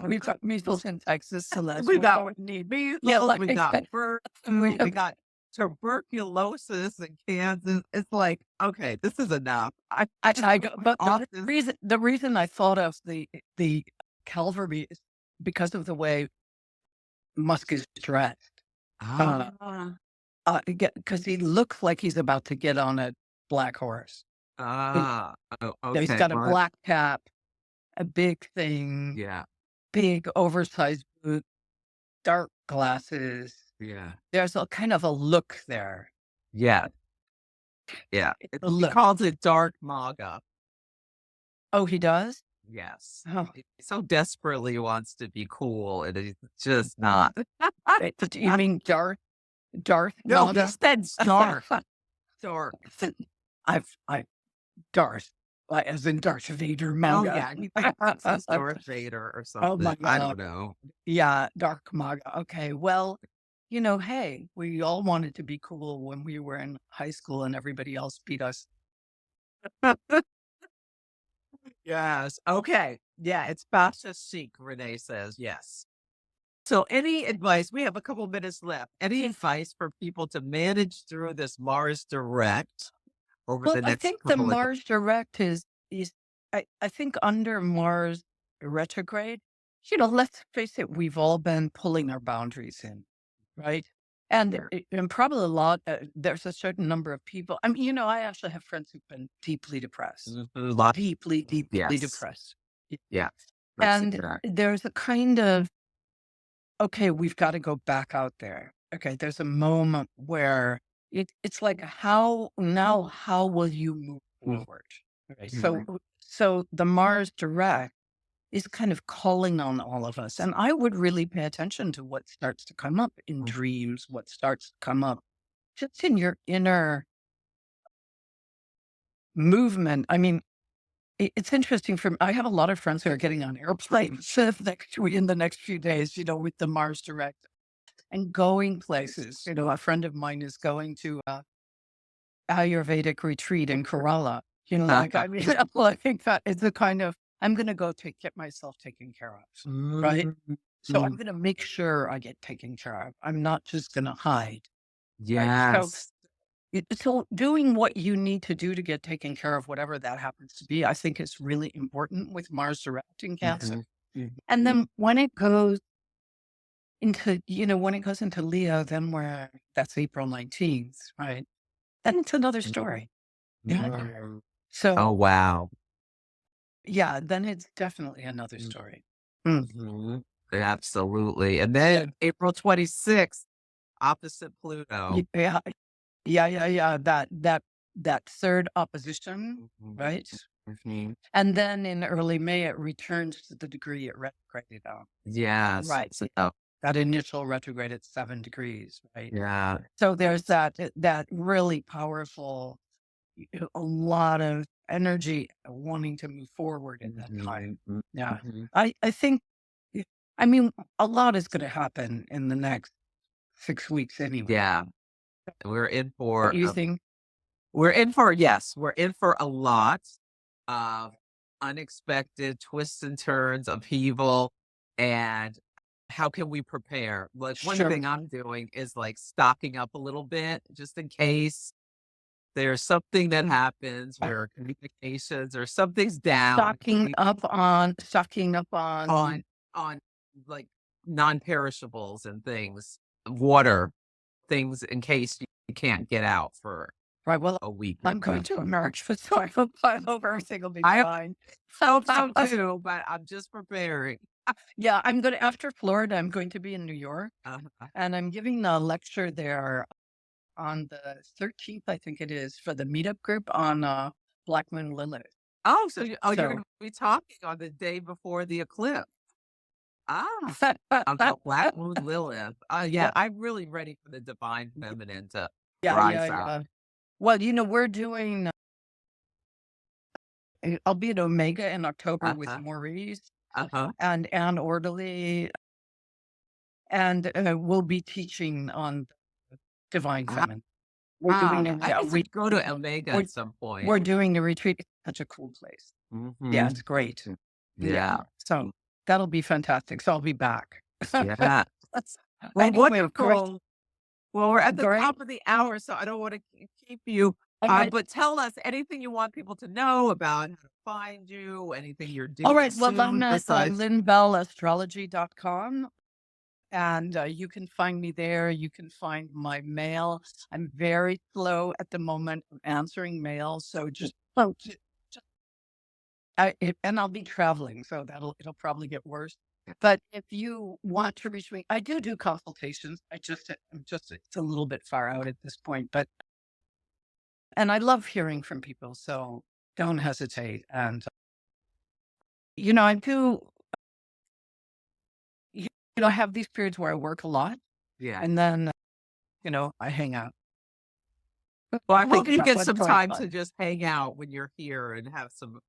We've got measles in Texas, Celeste.
We
What
got
more do we need?
measles.
Yeah,
We got bird flu. We
we
got tuberculosis in Kansas. It's like, okay, this is enough.
I go, but
Off this.
the reason I thought of the Calvary is because of the way Musk is dressed.
Ah,
Because he looks like he's about to get on a black horse. He-
oh,
He's
okay.
got a black cap, a big thing,
Yeah,
big oversized boot, dark glasses.
yeah,
There's a kind of a look there.
yeah, yeah.
It's a
He
look.
calls it dark MAGA.
Oh, he does?
Yes.
Oh,
He so desperately wants to be cool, and he's just not.
you mean Darth
No, he
Nada?
said dark. Dark.
I Darth, like as in Darth Vader
Oh,
manga.
yeah, he thinks he's Darth Vader or
Oh
something.
my
I
God.
don't know.
Yeah, dark manga. Okay, well, hey, we all wanted to be cool when we were in high school and everybody else beat us.
Yes. Okay. Yeah, it's fascist chic, Renee says. Yes. So, any advice? We have a couple minutes left. Any advice for people to manage through this Mars direct over
Well,
the
I
next
think the
couple of
Mars direct is I think under Mars retrograde, let's face it, we've all been pulling our boundaries in, right? And
years?
and probably a lot. There's a certain number of people. I mean, I actually have friends who've been deeply depressed,
A lot.
deeply
Yes.
depressed.
Yeah. That's
And
correct.
there's a kind of, okay, we've got to go back out there. Okay, there's a moment where it's like, how will you move forward? Okay,
Mhm.
so the Mars direct is kind of calling on all of us. And I would really pay attention to what starts to come up in dreams, what starts to come up just in your inner movement. I mean, it's interesting for me. I have a lot of friends who are getting on airplanes in the next few days, with the Mars direct and going places. A friend of mine is going to Ayurvedic retreat in Kerala. Like, I mean, well, I think that it's a kind of, I'm going to go get myself taken care of. Right.
Mm,
So I'm
mm.
going to make sure I get taken care of. I'm not just going to hide. Right.
Yes.
So doing what you need to do to get taken care of, whatever that happens to be, I think is really important with Mars direct in Cancer.
Mhm. Mhm.
And then when it goes into Leo, then that's April 19th, right? Then it's another story. Yeah.
Mm.
So
Oh, wow.
yeah, then it's definitely another story. Mm.
Mhm. Absolutely. And then April 26th, opposite Pluto.
Yeah, yeah. That third opposition,
Mhm.
right?
Mhm.
And then in early May, it returns to the degree it retrograded on.
Yes.
Right.
So,
That initial retrograde at 7 degrees, right?
yeah.
So there's that really powerful, a lot of energy wanting to move forward in that time.
Mhm.
Yeah.
Mhm.
I think, I mean, a lot is going to happen in the next 6 weeks anyway.
Yeah. We're in
What
for
you think?
we're in for a lot of unexpected twists and turns, upheaval, and how can we prepare? Like, one
Sure.
thing I'm doing is, like, stocking up a little bit just in case there's something that happens where communications or something's down
Stocking up
on on, like, non-perishables and things, water, things in case you can't get out for
right. Well,
a week or
I'm going
so.
to America, so I hope everything will be
I
fine.
hope so too, but I'm just preparing.
Yeah, after Florida, I'm going to be in New York,
Uh-huh.
and I'm giving a lecture there on the 13th, I think it is, for the meetup group on Black Moon Lilith.
Oh, you're
So
gonna be talking on the day before the eclipse. Ah, about Black Moon Lilith. Yeah,
well,
I'm really ready for the divine feminine to
yeah,
rise up.
well, we're doing. I'll be at Omega in October with
Uh-huh.
Maurice
Uh-huh.
and Anne Orderly, and we'll be teaching on divine
Ah,
feminine. We're doing it.
I
Yeah,
need to go to Omega
we're
at some point.
we're doing the retreat. It's such a cool place. Yeah,
Mhm.
it's great. Yeah,
Yeah.
so that'll be fantastic. So I'll be back.
Yeah. Well,
Anyway, great,
wonderful. Well, we're at the
great.
top of the hour, so I don't want to keep you. But tell us anything you want people to know about how to find you, anything you're
All
doing
right. Well, I'm
soon
at
besides.
lynnbellastrology.com, and you can find me there. You can find my mail. I'm very slow at the moment of answering mail, so and I'll be traveling, so it'll probably get worse. But if you want to reach me, I do consultations. It's a little bit far out at this point, and I love hearing from people, so don't hesitate. And I do. I have these periods where I work a lot,
Yeah.
and then I hang out.
Well, I hope
Think
you
about
get
what's
some
going
time to
on.
just hang out when you're here and have some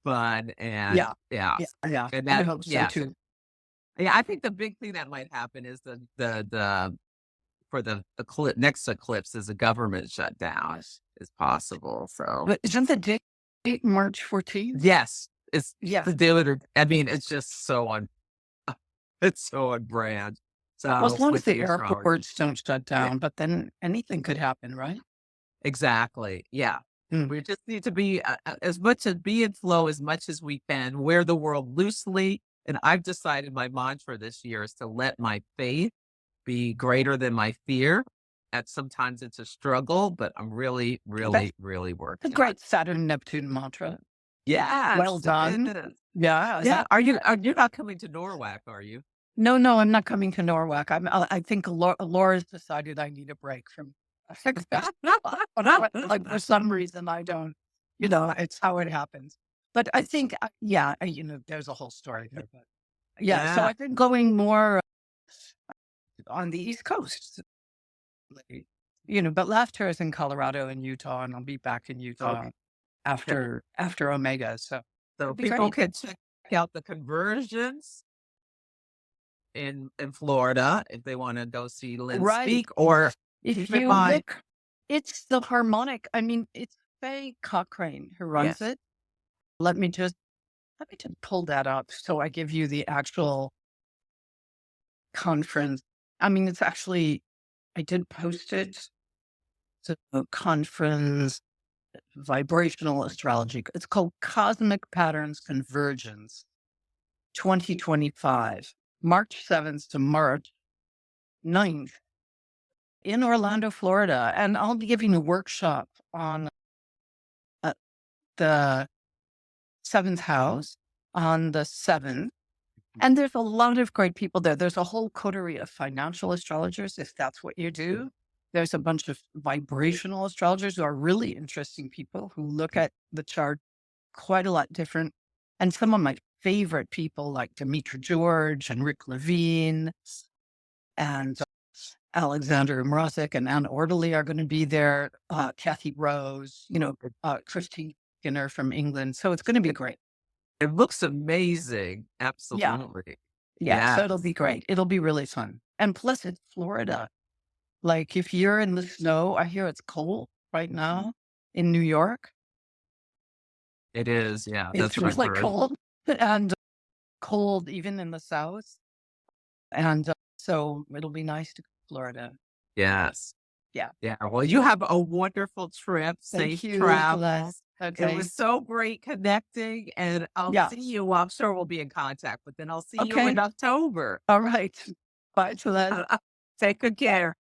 fun and
Yeah,
yeah.
yeah.
And
I
that
hope so
yeah.
too.
Yeah, I think the big thing that might happen is the for the next eclipse is a government shutdown is possible. So
But isn't the date March 14th?
yes, it's
Yeah.
the dealer. I mean, it's just so on. It's so on brand.
Well, as
So
long as
with
the
the astrology,
airports don't shut
yeah,
down, but then anything could happen, right?
exactly. Yeah,
Mm.
we just need to be as much as be in flow as much as we can. Wear the world loosely, and I've decided my mantra this year is to let my faith be greater than my fear. And sometimes it's a struggle, but I'm
That's
really
a
working on it.
great Saturn Neptune mantra. Well
Yes, it
done.
is.
Yeah, is
Yeah.
that
You're not coming to Norwalk, are you?
No, no, I'm not coming to Norwalk. I think Laura's decided I need a break from like, for some reason, I don't, it's how it happens. But I think, yeah, there's a whole story there, but yeah, so
Yeah.
I've been going more on the East Coast lately, but last year I was in Colorado and Utah, and I'll be back in Utah
Okay.
after Omega. So
So
it'll be
people
great.
can check out the conversions in Florida if they want to go see Lynn
Right.
speak, or
If
keep in
you
mind,
look, it's the harmonic. I mean, it's Faye Cochrane who runs
yes,
it. Let me just pull that up so I give you the actual conference. I mean, it's actually I did post it. It's a conference, vibrational astrology. It's called Cosmic Patterns Convergence 2025, March 7th to March 9th in Orlando, Florida. And I'll be giving a workshop on uh, the seventh house on the 7th. And there's a lot of great people there. There's a whole coterie of financial astrologers, if that's what you do. There's a bunch of vibrational astrologers who are really interesting people who look at the chart quite a lot different. And some of my favorite people like Demetra George and Rick Levine and Alexander Mrazek and Anne Orderly are going to be there. Kathy Rose, Christine Skinner from England. So it's going to be great.
it looks amazing.
Yeah.
Absolutely.
Yeah.
Yeah,
So it'll be great. It'll be really fun. And plus, it's Florida. Like if you're in the snow, I hear it's cold right now in New York.
it is. Yeah,
It's
that's what I've
really
heard.
cold and cold even in the south. And so it'll be nice to go to Florida.
Yes.
Yeah.
Yeah. Well, you have a wonderful trip.
Thank
Safe
you,
travels.
Celeste.
It
Okay.
was so great connecting, and I'll
Yeah.
see you. Well, I'm sure we'll be in contact, but then I'll see you
Okay.
in October.
All right. Bye, Celeste.
Take good care.